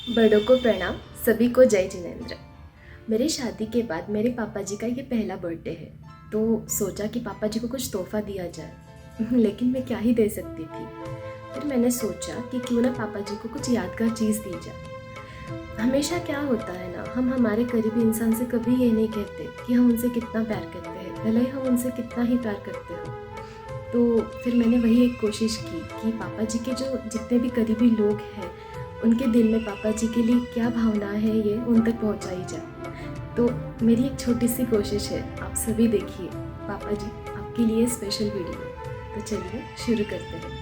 बड़ों को प्रणाम, सभी को जय जिनेंद्र। मेरी शादी के बाद मेरे पापा जी का ये पहला बर्थडे है, तो सोचा कि पापा जी को कुछ तोहफा दिया जाए। लेकिन मैं क्या ही दे सकती थी। फिर मैंने सोचा कि क्यों ना पापा जी को कुछ यादगार चीज़ दी जाए। हमेशा क्या होता है ना, हम हमारे करीबी इंसान से कभी ये नहीं कहते कि हम उनसे कितना प्यार करते हैं, भले ही हम उनसे कितना ही प्यार करते हो। तो फिर मैंने वही एक कोशिश की कि पापा जी के जो जितने भी करीबी लोग हैं, उनके दिल में पापा जी के लिए क्या भावना है ये उन तक पहुंचाई जाए। तो मेरी एक छोटी सी कोशिश है, आप सभी देखिए। पापा जी आपके लिए स्पेशल वीडियो। तो चलिए शुरू करते हैं।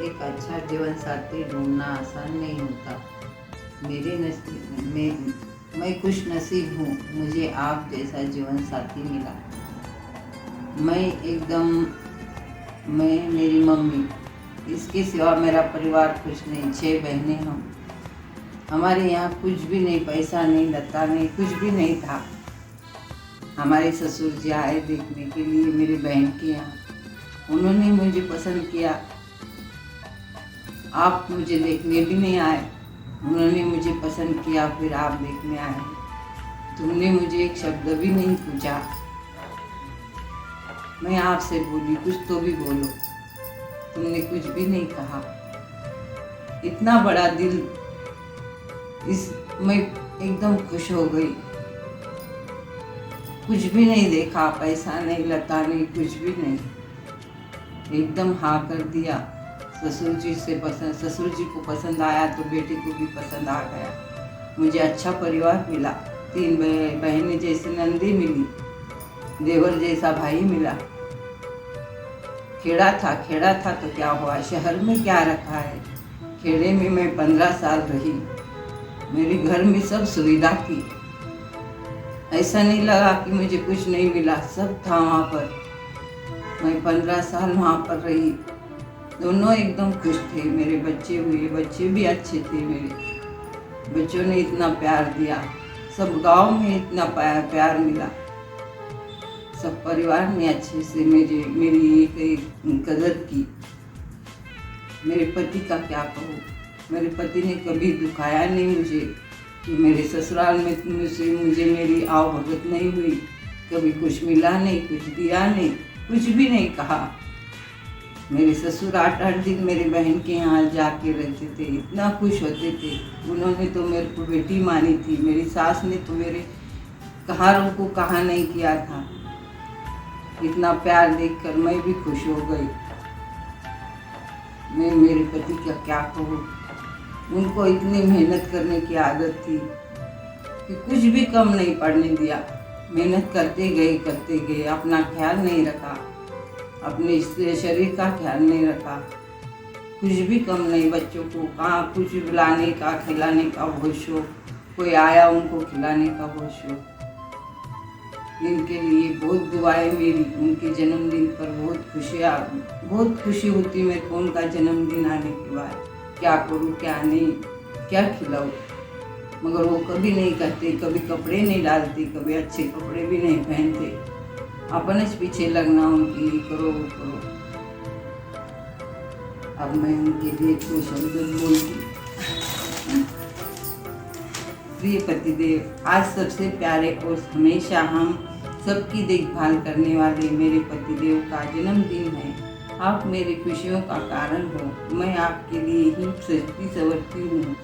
एक अच्छा जीवन साथी ढूंढना आसान नहीं होता। मेरे नसीब में मैं खुश नसीब हूँ, मुझे आप जैसा जीवन साथी मिला। मैं मेरी मम्मी, इसके सिवा मेरा परिवार कुछ नहीं। 6 बहनें हम। हमारे यहाँ कुछ भी नहीं, पैसा नहीं, लता नहीं, कुछ भी नहीं था। हमारे ससुर जी आए देखने के लिए मेरी बहन के यहाँ। उन्होंने मुझे पसंद किया। आप मुझे देखने भी नहीं आए, उन्होंने मुझे पसंद किया, फिर आप देखने आए। तुमने मुझे एक शब्द भी नहीं पूछा। मैं आपसे बोली कुछ तो भी बोलो, तुमने कुछ भी नहीं कहा। इतना बड़ा दिल, मैं एकदम खुश हो गई। कुछ भी नहीं देखा, पैसा नहीं, लता नहीं, कुछ भी नहीं। एकदम हाँ कर दिया। ससुर जी को पसंद आया तो बेटी को भी पसंद आ गया। मुझे अच्छा परिवार मिला। 3 बहनें जैसी नंदी मिली, देवर जैसा भाई मिला। खेड़ा था तो क्या हुआ, शहर में क्या रखा है। खेड़े में मैं 15 साल रही। मेरे घर में सब सुविधा थी। ऐसा नहीं लगा कि मुझे कुछ नहीं मिला, सब था वहाँ पर। मैं 15 साल वहाँ पर रही। दोनों एकदम खुश थे। मेरे बच्चे हुए, बच्चे भी अच्छे थे। मेरे बच्चों ने इतना प्यार दिया, सब गांव में इतना प्यार मिला। सब परिवार ने अच्छे से मेरी एक कदर की। मेरे पति का क्या कहूँ, मेरे पति ने कभी दुखाया नहीं मुझे कि मेरे ससुराल में मुझे मेरी आव भगत नहीं हुई। कभी कुछ मिला नहीं, कुछ दिया नहीं, कुछ भी नहीं कहा। मेरे ससुर 8-8 दिन मेरी बहन के यहाँ जाके रहते थे, इतना खुश होते थे। उन्होंने तो मेरे को बेटी मानी थी। मेरी सास ने तो मेरे कहारों को कहा नहीं किया था। इतना प्यार देखकर मैं भी खुश हो गई। मैं मेरे पति का क्या कहूँ, उनको इतनी मेहनत करने की आदत थी कि कुछ भी कम नहीं पड़ने दिया। मेहनत करते गए, अपना ख्याल नहीं रखा, अपने शरीर का ख्याल नहीं रखा, कुछ भी कम नहीं। बच्चों को कहाँ कुछ लाने का, खिलाने का बहुत शौक। कोई आया उनको खिलाने का बहुत शौक। इनके लिए बहुत दुआएं मेरी। उनके जन्मदिन पर बहुत खुशी होती मेरे को उनका जन्मदिन आने के बाद। क्या करूँ, क्या नहीं, क्या खिलाऊँ। मगर वो कभी नहीं कहते, कभी कपड़े नहीं डालते, कभी अच्छे कपड़े भी नहीं पहनते। अपने पीछे लगना उनके लिए, करो वो करो। अब मैं उनके लिए कुछ शब्द बोलती। प्रिय पतिदेव, आज सबसे प्यारे और हमेशा हम सबकी देखभाल करने वाले मेरे पतिदेव का जन्मदिन है। आप मेरी खुशियों का कारण हो। मैं आपके लिए ही सजती संवरती हूँ।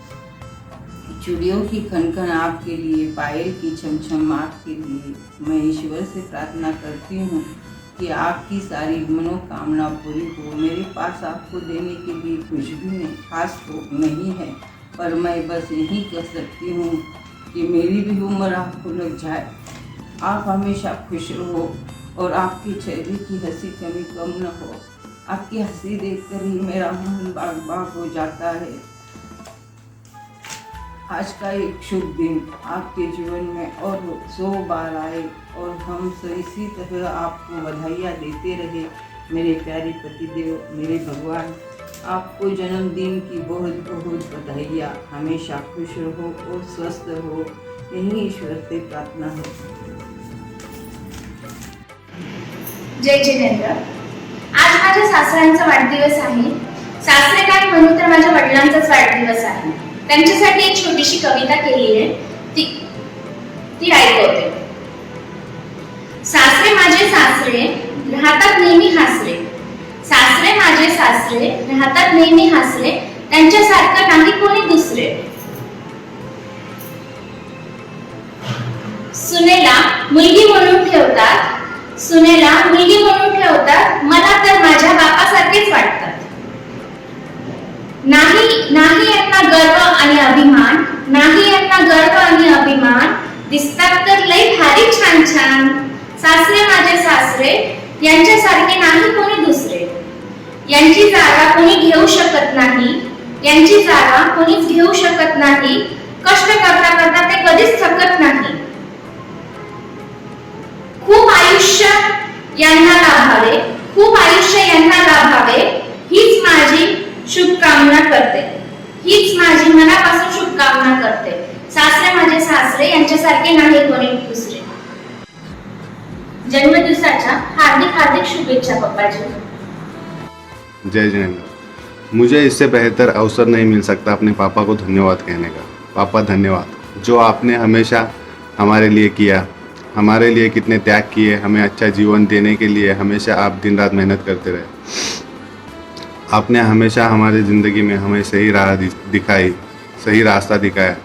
चूड़ियों की खनखन आपके लिए, पायल की छमछम आपके लिए। मैं ईश्वर से प्रार्थना करती हूँ कि आपकी सारी मनोकामना पूरी हो। मेरे पास आपको देने के लिए कुछ भी नहीं, खास तो नहीं है, पर मैं बस यही कह सकती हूँ कि मेरी भी उम्र आपको लग जाए। आप हमेशा खुश रहो और आपके चेहरे की हंसी कभी कम न हो। आपकी हंसी देखकर ही मेरा मन बाग बाग हो जाता है। आज का एक शुभ दिन आपके जीवन में और 100 बार आए और हम इसी तरह आपको बधाइयाँ देते रहे। मेरे प्यारे पतिदेव, मेरे भगवान, आपको जन्मदिन की बहुत बहुत बधाइयाँ। हमेशा खुश रहो और स्वस्थ रहो, यही ईश्वर से प्रार्थना है। जय जिनेंद्र। आज माझ्या सासऱ्यांचा वाढदिवस आहे। सासरे काय म्हणू तर माझ्या वडिलांचाच वाढदिवस आहे. त्यांच्यासाठी एक छोटीशी कविता केली आहे, ती ऐकवते. सासरे माझे सासरे राहतात नेहमी हासरे. सासरे माझे सासरे राहतात नेहमी हासरे. त्यांच्यासारखं नाही कोणी दुसरे. सुनेला मुलगी म्हणून ठेवतात. सुनेला मुलगी म्हणून ठेवतात. मला तर माझ्या बापासारखेच वाटतात. नाही यांना गर्व आणि अभिमान. नाही यांना गर्व आणि अभिमान. दिसतात तर लई भारी छान छान. सासरे माझे सासरे यांच्यासारखे नाही कोणी दुसरे. यांची जागा कोणी घेऊ शकत नाही. यांची जागा कोणीच घेऊ शकत नाही. कष्ट करता करता ते कधीच थकत नाही. खूप आयुष्य यांना लाभावे. खूप आयुष्य यांना लाभावे. हीच माझी शुभकामना करते. हीच माझी मनापासून शुभकामना करते. सासरे माझे सासरे यांच्यासारखे नाही कोणी दुसरे. जन्मदिवसाच्या हार्दिक हार्दिक शुभेच्छा पप्पाजी. जय जिनेंद्र. मुझे इससे बेहतर अवसर नहीं मिल सकता अपने पापा को धन्यवाद कहने का. पापा धन्यवाद, जो आपने हमेशा हमारे लिए किया, हमारे लिए कितने त्याग किए, हमें अच्छा जीवन देने के लिए हमेशा आप दिन रात मेहनत करते रहे. आपने हमेशा हमारी ज़िंदगी में हमें सही राह दिखाई, सही रास्ता दिखाया.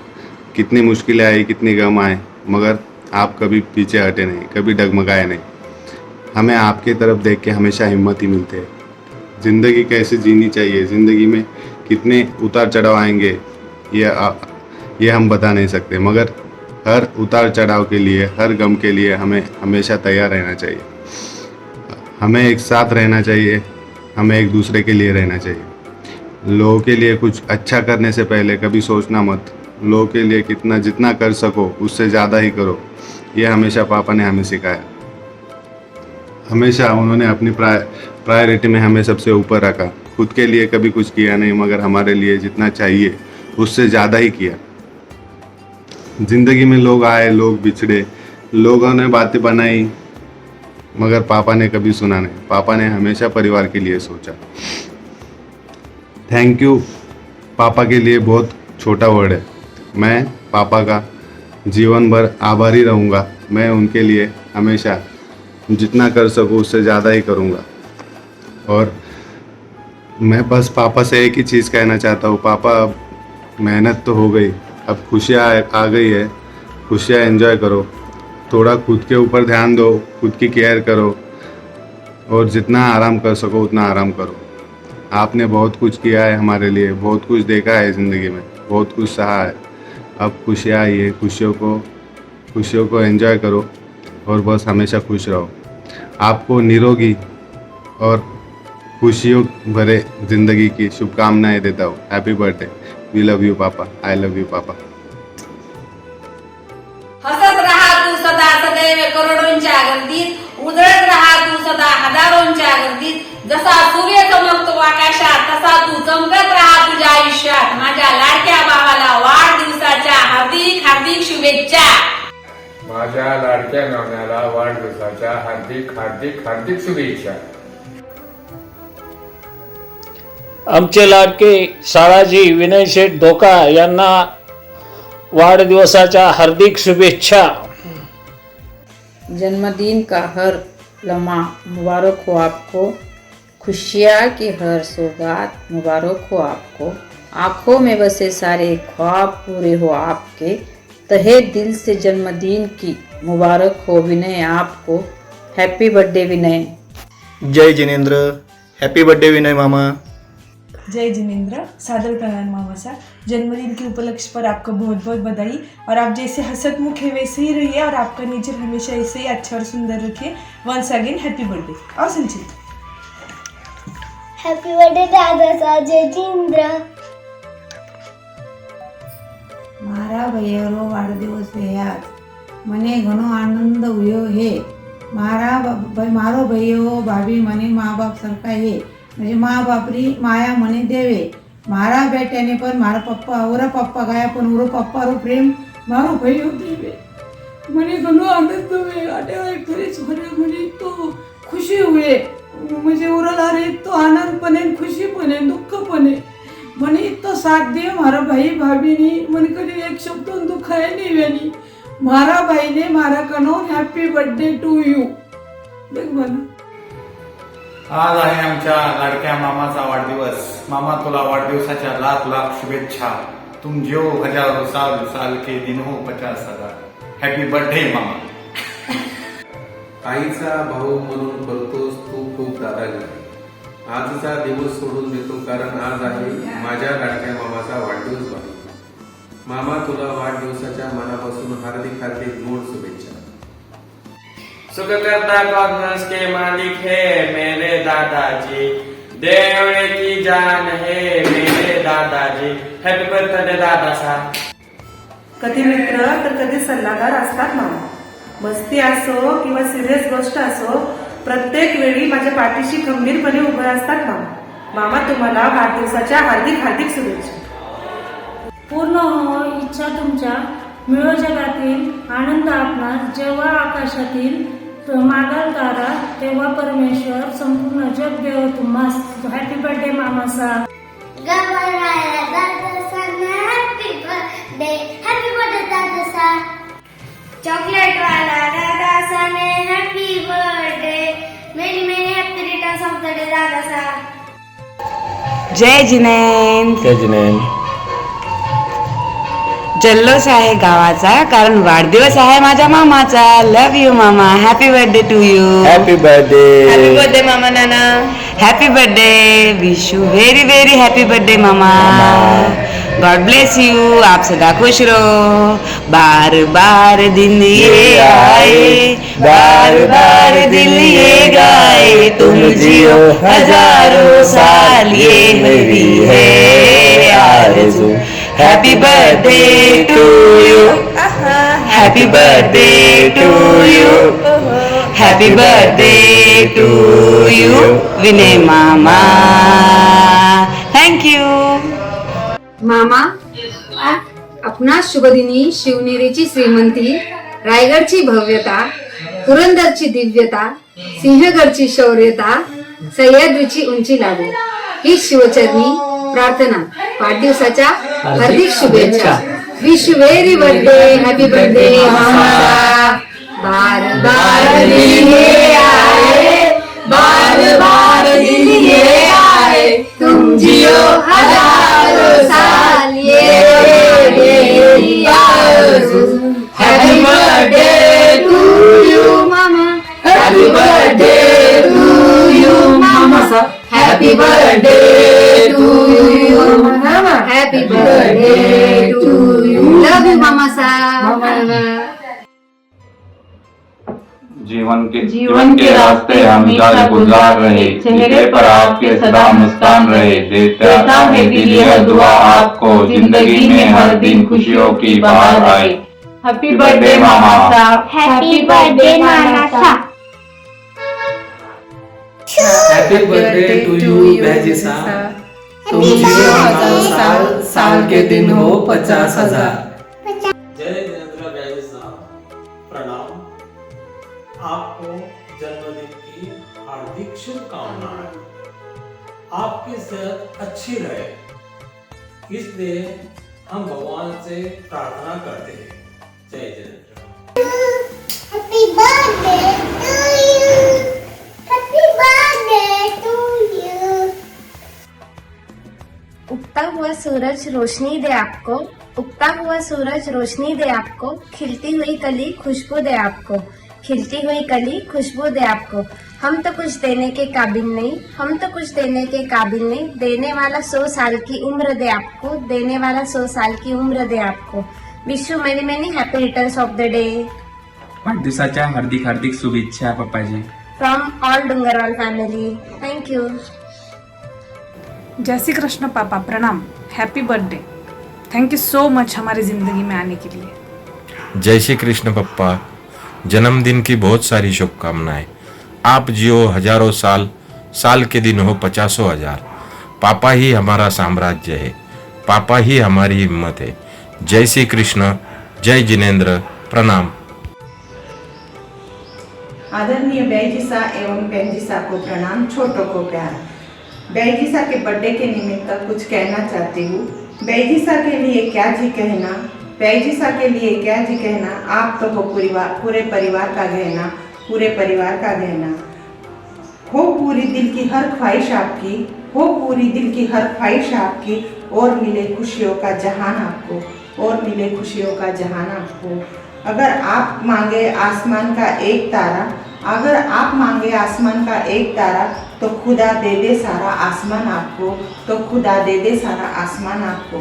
कितनी मुश्किलें आई, कितनी गम आए, मगर आप कभी पीछे हटे नहीं, कभी डगमगाए नहीं. हमें आपकी तरफ देख के हमेशा हिम्मत ही मिलती है. ज़िंदगी कैसे जीनी चाहिए, ज़िंदगी में कितने उतार चढ़ाव आएंगे, ये हम बता नहीं सकते, मगर हर उतार चढ़ाव के लिए, हर गम के लिए हमें हमेशा तैयार रहना चाहिए. हमें एक साथ रहना चाहिए. हमें एक दूसरे के लिए रहना चाहिए. लोगों के लिए कुछ अच्छा करने से पहले कभी सोचना मत. लोगों के लिए जितना कर सको उससे ज़्यादा ही करो. ये हमेशा पापा ने हमें सिखाया. हमेशा उन्होंने अपनी प्रायोरिटी में हमें सबसे ऊपर रखा. खुद के लिए कभी कुछ किया नहीं, मगर हमारे लिए जितना चाहिए उससे ज़्यादा ही किया. ज़िंदगी में लोग आए, लोग बिछड़े, लोगों ने बातें बनाई, मगर पापा ने कभी सुना नहीं. पापा ने हमेशा परिवार के लिए सोचा. थैंक यू पापा के लिए बहुत छोटा वर्ड है. मैं पापा का जीवन भर आभारी रहूँगा. मैं उनके लिए हमेशा जितना कर सकूँ उससे ज़्यादा ही करूँगा. और मैं बस पापा से एक ही चीज़ कहना चाहता हूँ. पापा, अब मेहनत तो हो गई, अब खुशियाँ आ गई है. खुशियाँ एंजॉय करो. थोड़ा खुद के ऊपर ध्यान दो, खुद की केयर करो, और जितना आराम कर सको उतना आराम करो. आपने बहुत कुछ किया है हमारे लिए, बहुत कुछ देखा है ज़िंदगी में, बहुत कुछ सहा है. अब खुशियाँ आई है, खुशियों को एंजॉय करो और बस हमेशा खुश रहो. आपको निरोगी और खुशियों भरे ज़िंदगी की शुभकामनाएं देता हूँ. Happy birthday. We love you papa. I love you पापा. हसत राहा तू सदा सदैव करोडोंच्या गर्दीत. उजळत राहा तू सदा हजारोंच्या गर्दीत. जसा सूर्य चमकतो आकाशात तसा तू चमकत राहा तुझ्या आयुष्यात. माझ्या लाडक्या भावाला वाढदिवसाच्या हार्दिक हार्दिक शुभेच्छा. माझ्या लाडक्या मेवण्याला वाढदिवसाच्या हार्दिक हार्दिक हार्दिक शुभेच्छा. आमचे लाडके शाळाजी विनय शेठ धोका यांना वाढदिवसाच्या हार्दिक शुभेच्छा. जन्मदिन का हर लम्हा मुबारक हो आपको. खुशियाँ की हर सौगात मुबारक हो आपको. आँखों में बसे सारे ख्वाब पूरे हो आपके. तहे दिल से जन्मदिन की मुबारक हो विनय आपको. हैप्पी बर्थडे विनय. जय जिनेंद्र. हैप्पी बर्थडे विनय मामा. जय जिनेंद्र. सादर प्रणाम मामा साहब. जन्मदिन के उपलक्ष्य पर आपको बहुत बहुत बधाई. और आप जैसे हंसतमुख है वैसे ही रहिए और आपका नेचर हमेशा ऐसे ही अच्छा और सुंदर रखिए. Once again happy birthday. और संचित हैप्पी बर्थडे दादा साहब. जय जिनेंद्र. मारा भाईओ वाढदिवस है आज. मने घणो आनंद हुयो है. मारो भाईओ भाभी मने माँ बाप सरका है. म्हणजे माँ बापरी माया मने देवे. मारा बेट्याने पण मारा पप्पा ओरा पप्पा गाया पण ओरो पप्पा रो प्रेम मारो भाईओ देवे. मने घणो आनंद हुए. आटे फ्रेश भरे मने तो खुशी हुए. मुझे उरला रे तो आनंद पण है, खुशी पण है, दुःख पण है। मने इतो साथ दिए मारा भाई भाभी नी, मन कभी एक शब्द दुख है नहीं वेनी। मारा भाई ने मारा कनो हैप्पी बर्थडे टू यू। देख बना आज आहे आमच्या लाडक्या मामाचा वाढदिवस। मामा तुला वाढदिवसाच्या लाख लाख शुभेच्छा। तुम जियो हजारों साल, साल के दिन हो 50,000। हॅपी बर्थडे मामा। आईचा भाऊ म्हणून करतोस तू खूप दादागिरी। आजचा दिवस सोडून देतो कारण आज आहे माझ्या लाडक्या मामाचा वाढदिवस बाई। मामा तुला वाढदिवसाच्या मनापासून हार्दिक हार्दिक गोड शुभेच्छा। सुखकर्ता कॉर्नर्स के मालिक है मेरे दादाजी, देवड़े की जान है मेरे दादाजी। Happy birthday Dada Saheb. कधी मित्र तर कधी सल्लागार असतात मामा। मस्ती असो किंवा सिरियस गोष्ट असो, प्रत्येक वेळी माझ्या पाठीशी खंबीरपणे उभे असतात मामा। मामा तुम्हाला वाढदिवसाच्या हार्दिक हार्दिक शुभेच्छा। पूर्ण हो इच्छा तुमच्या, मिळो जगातील आनंद आपणास। जेव्हा आकाशातील मागाल तारा तेव्हा परमेश्वर संपूर्ण जग देव तुम्हास। हॅपी बर्थडे मामा साहब। गवराया दादा हैप्पी बर्थडे, हैप्पी बर्थडे दादा सा। चॉकलेट वाला दादा साने happy birthday, many many happy returns of the day दादा सा। जय जिनेंद्र। जय जिनेंद्र। जल्लोष आहे गावाचा कारण वाढदिवस आहे माझ्या मामाचा। लव यू मामा, happy birthday to you. Happy birthday. Happy birthday मामा नाना। Happy birthday, wish you very very happy birthday मामा। गॉड ब्लेस यू, आप सदा खुश रहो। बार बार दिन ये आए, बार बार दिल ये गाए, तुम जियो हजारों साल ये मेरी है आरज़ू। Happy birthday to you, happy birthday to you, happy birthday to you Vinay मामा। थँक यू मामा। आपणा शुभदिनी शिवनेरीची श्रीमंती, रायगडची भव्यता, पुरंदरची दिव्यता, सिंहगडची शौर्यता, सह्याद्रीची उंची लाभो ही शिवचरणी प्रार्थना। वाढदिवसाच्या हार्दिक शुभेच्छा। Wish you very birthday, happy birthday मामा। बार बार दिन ये आए, बार बार दिन ये आए, तुम जियो हजारों साल ये मेरी आरज़ू। हैप्पी बर्थडे टू यू मामा, हैप्पी बर्थडे टू यू मामा सा। हैप्पी बर्थडे टू यू मामा, happy birthday to you. Love you मामा सा। जीवन के रास्ते हम जाल गुजार रहे, चेहरे पर आपके सदा मुस्कान रहे। देता है दिल यह दुआ आपको, जिंदगी में हर दिन खुशियों की बहार आए। हैप्पी बर्थडे मामा साहब। हैप्पी बर्थडे नाना सा। Happy birthday to you Bahaji साहब। तुम जियो हजारों साल, साल के दिन हो 50,000। जय जिनेंद्र बैजी साहब। प्रणाम। आपको जन्मदिन की हार्दिक शुभकामनाएं। आपकी सेहत अच्छी रहे इसलिए हम भगवान से प्रार्थना करते हैं। जय Jinendra. Happy birthday to you, happy birthday to you. उगता हुआ सूरज रोशनी दे आपको, उगता हुआ सूरज रोशनी दे आपको, खिलती हुई कली खुशबू दे आपको, खिलती हुई कली खुशबू दे आपको। हम तो कुछ देने के काबिल नहीं, हम तो कुछ देने के काबिल नहीं, देने वाला 100 साल की उम्र दे आपको, देने वाला 100 साल की उम्र दे आपको। Wish you many many happy returns of the day. वाढदिवसाच्या हार्दिक हार्दिक शुभेच्छा पप्पाजी। From all Dungarwal family, thank you. जय श्री कृष्ण पापा, प्रणाम। Happy birthday, thank you so much हमारी ज़िंदगी में आने के लिए। जय श्री कृष्ण पप्पा, जन्मदिन की बहुत सारी शुभकामनाएं। आप जियो हजारों साल, साल के दिन हो 50,000। पापा ही हमारा साम्राज्य है, पापा ही हमारी हिम्मत है। जय श्री कृष्ण, जय जिनेंद्र, प्रणाम। आदरणीय बैजी सा एवं बहन जी सा को प्रणाम, छोटों को प्यार। बहन जी सा के बर्थडे के निमित्त कुछ कहना चाहती हूँ। बहन जी सा के लिए क्या जी कहना, बहन जी सा के लिए क्या जी कहना, आप तो हो पूरे परिवार का गहना, पूरे परिवार का गहना। हो पूरी दिल की हर ख्वाहिश आपकी, हो पूरी दिल की हर ख्वाहिश आपकी, और मिले खुशियों का जहान आपको, और मिले खुशियों का जहान आपको। अगर आप मांगे आसमान का एक तारा, अगर आप मांगे आसमान का एक तारा, तो खुदा दे दे सारा आसमान आपको, तो खुदा दे दे सारा आसमान आपको।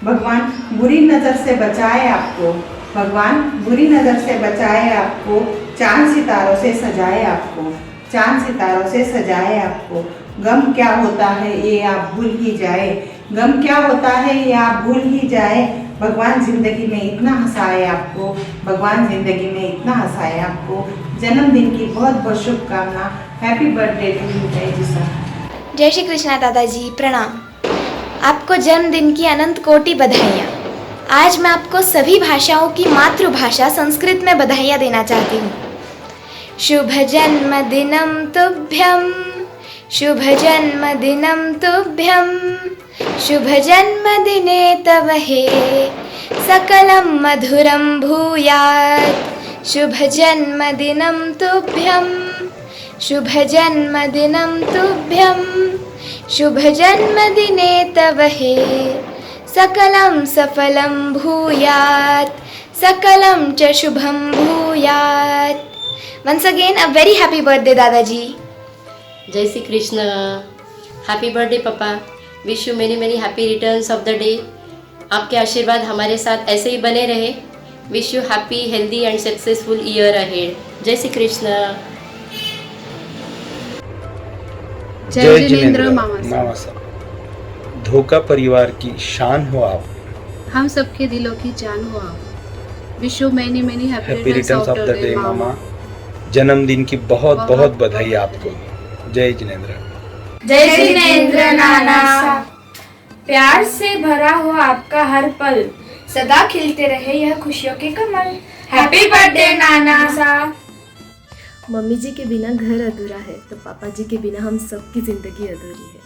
भगवान बुरी नज़र से बचाए आपको, भगवान बुरी नज़र से बचाए आपको, चांद सितारों से सजाए आपको, चांद सितारों से सजाए आपको। गम क्या होता है ये आप भूल ही जाए, गम क्या होता है ये आप भूल ही जाए। भगवान जिंदगी में इतना हंसाए आपको, भगवान जिंदगी में इतना हंसाए आपको। जन्मदिन की बहुत बहुत शुभकामना। हैप्पी बर्थडे टू यू जय जी सर। जय श्री कृष्णा दादाजी, प्रणाम। आपको जन्मदिन की अनंत कोटि बधाइयाँ। आज मैं आपको सभी भाषाओं की मातृभाषा संस्कृत में बधाइयाँ देना चाहती हूँ। शुभ जन्मदिनं तुभ्यं, शुभ जन्मदिनं तुभ्यं, शुभ जन्मदिने तव हे सकलं मधुरं भूयात्। शुभ जन्मदिनं तुभ्यं, शुभ जन्मदिनं तुभ्यं, शुभ जन्मदिने तव हे सकलं सफलं भूयात्, सकलं च शुभं भूयात्। Once again a very happy birthday दादाजी। जय श्री कृष्ण। हैप्पी बर्थडे पापा। Wish you many many happy returns of the day. आपके आशीर्वाद हमारे साथ ऐसे ही बने रहे। Wish you happy healthy and successful year ahead. जय श्री कृष्ण। जय जिनेंद्र मामा साहब। धोखा परिवार की शान हो आप, हम सबके दिलों की जान हो आप। Wish you many many happy returns of the day मामा। जन्मदिन की बहुत बहुत बधाई आपको। जय जिनेंद्र। जय जिनेंद्र नाना। प्यार से भरा हो आपका हर पल, सदा खिलते रहे यह खुशियों के कमल। हैप्पी बर्थडे नाना सा। मम्मी जी के बिना घर अधूरा है, तो पापा जी के बिना हम सबकी ज़िंदगी अधूरी है।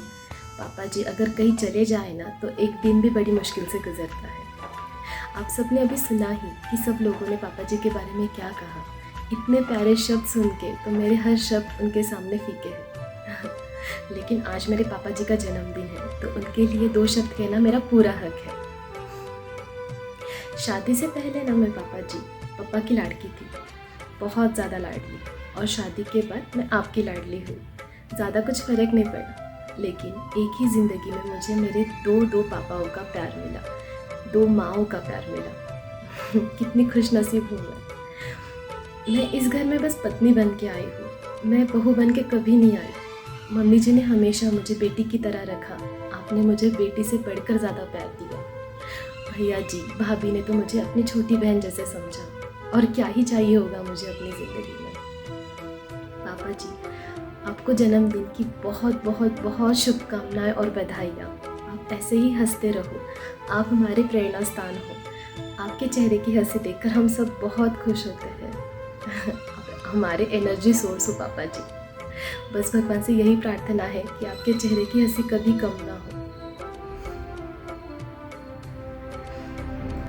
पापा जी अगर कहीं चले जाए ना, तो एक दिन भी बड़ी मुश्किल से गुजरता है। आप सबने अभी सुना ही कि सब लोगों ने पापा जी के बारे में क्या कहा। इतने प्यारे शब्द सुन के तो मेरे हर शब्द उनके सामने फीके हैं। लेकिन आज मेरे पापा जी का जन्मदिन है, तो उनके लिए 2 शब्द कहना मेरा पूरा हक है। शादी से पहले ना मैं पापा की लाडकी थी, बहुत ज़्यादा लाडली। और शादी के बाद मैं आपकी लाडली हुई। ज़्यादा कुछ फ़र्क नहीं पड़ा, लेकिन एक ही ज़िंदगी में मुझे मेरे दो पापाओं का प्यार मिला, 2 माँओं का प्यार मिला। कितनी खुशनसीब हूँ मैं इस घर में बस पत्नी बन के आई हूँ, मैं बहू बन के कभी नहीं आई। मम्मी जी ने हमेशा मुझे बेटी की तरह रखा। आपने मुझे बेटी से बढ़कर ज़्यादा प्यार दिया। भैया जी, भाभी ने तो मुझे अपनी छोटी बहन जैसे समझा, और क्या ही चाहिए होगा मुझे अपनी ज़िंदगी में। पापा जी, आपको जन्मदिन की बहुत बहुत बहुत शुभकामनाएं और बधाइयाँ। आप ऐसे ही हंसते रहो, आप हमारे प्रेरणा स्थान हो। आपके चेहरे की हंसी देखकर हम सब बहुत खुश होते हैं। हमारे एनर्जी सोर्स हो पापा जी। बस भगवान से यही प्रार्थना है कि आपके चेहरे की हंसी कभी कम ना